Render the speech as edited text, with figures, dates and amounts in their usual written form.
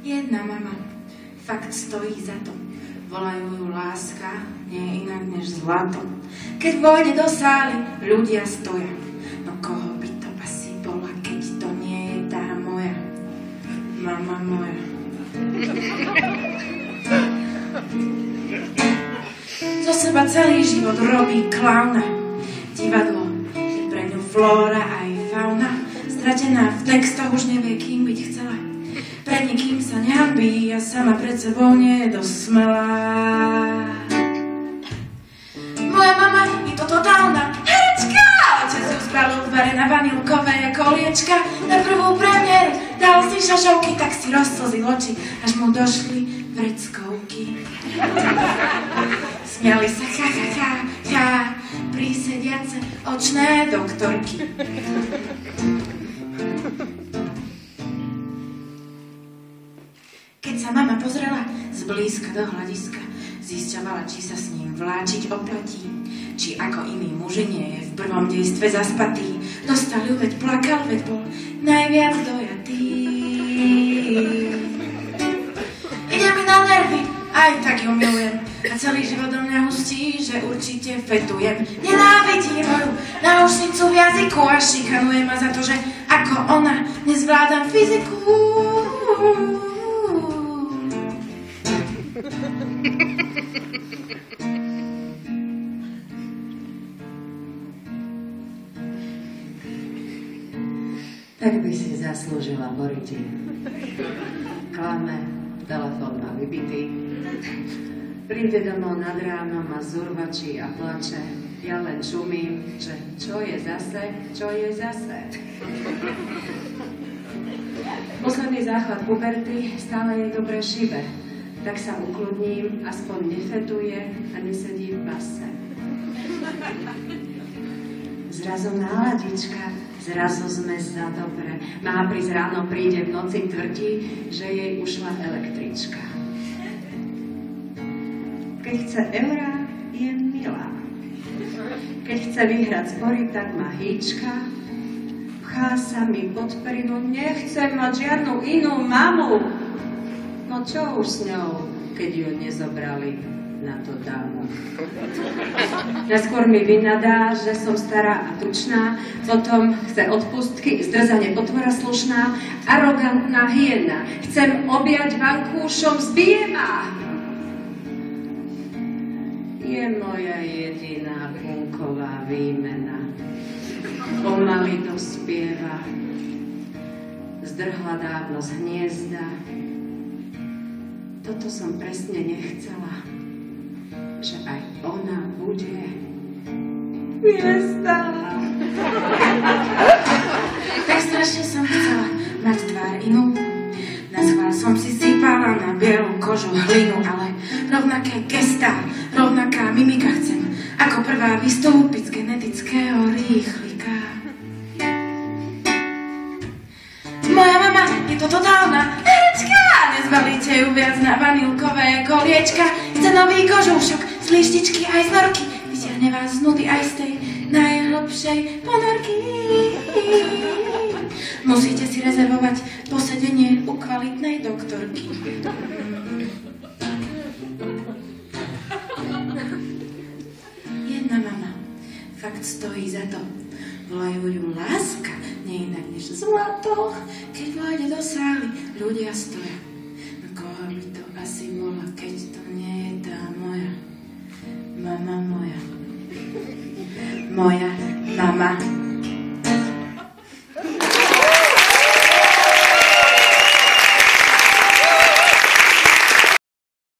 Jedna mama fakt stojí za to. Volajú ju láska, nie je inak než zlato. Keď vojde do sály, ľudia stoja. No koho by to asi bola, keď to nie je tá moja mama moja. Zo seba celý život robí klauna. Divadlo je pre ňu flóra aj fauna. Stratená v textoch, už nevie, kým byť chcela. Pred nikým sa nehanbí a sama pred sebou nie je dosť smelá. Moja mama je to totálna herečka. Otec ju spravil dvere na vanilkové koliečka. Na prvú premiéru dal si šašovky, tak si rozslzil oči, až mu došli vreckovky. Smiali sa prísediace očné doktorky. Keď sa mama pozrela zblízka do hľadiska, zisťovala, či sa s ním vláčiť oplatí, či ako iný muži nie je v prvom dejstve zaspatý. Dostal ju, veď plakal, veď bol najviac dojatý. Ide mi na nervy, aj tak ju milujem. A celý život do mňa hustí, že určite fetujem. Nenávidím moju náušnicu v jazyku a šikanuje ma za to, že ako ona nezvládam fyziku. Tak by si zaslúžila Boriti. Klame, telefón má vybitý. Príde domov nad ránom a zurvačí a plače. Ja len čumím, že čo je zase. Posledný záchvat puberty stále jej dobre šibe. Tak sa ukludním, aspoň nefetuje a nesedí v base. Zrazu náladička, zrazu sme za dobre. Má prísť ráno, príde v noci, tvrdí, že jej ušla električka. Keď chce eurá, je milá. Keď chce vyhrať spory, tak má hýčka. Pchá sa mi pod perinu, nechcem mať žiadnu inú mamu. No čo už s ňou, keď ju nezobrali na to dámu. Najskôr mi vynadá, že som stará a tučná, potom chce odpustky, zdrzane potvora slušná, arogantná hyena. Chcem objať vankúšom, zbije ma. Je moja jediná bunková výmena. Pomaly dospieva, zdrhla dávno z hniezda. Toto som presne nechcela, že aj ona bude hviezda. Tak strašne som chcela mať tvár inú. Na schvál som si sypala na bielu kožu hlinu, ale rovnaké gestá, rovnaká mimika chcem, ako prvá vystúpiť z genetického rýchlika. Moja mama je to totálna herečka. Nezbalíte ju viac na vanilkové koliečka. Chce nový kožúšok, z lištičky aj z norky. Vytiahne vás z nudy aj z tej najhlbšej ponorky. Musíte si rezervovať posedenie u kvalitnej doktorky. Jedna mama fakt stojí za to. Volajú ju láska, nie inak než zlato. Keď vojde do sály, ľudia stoja. No koho by to asi bola, keď to nie je tá moja mama moja. Moja mama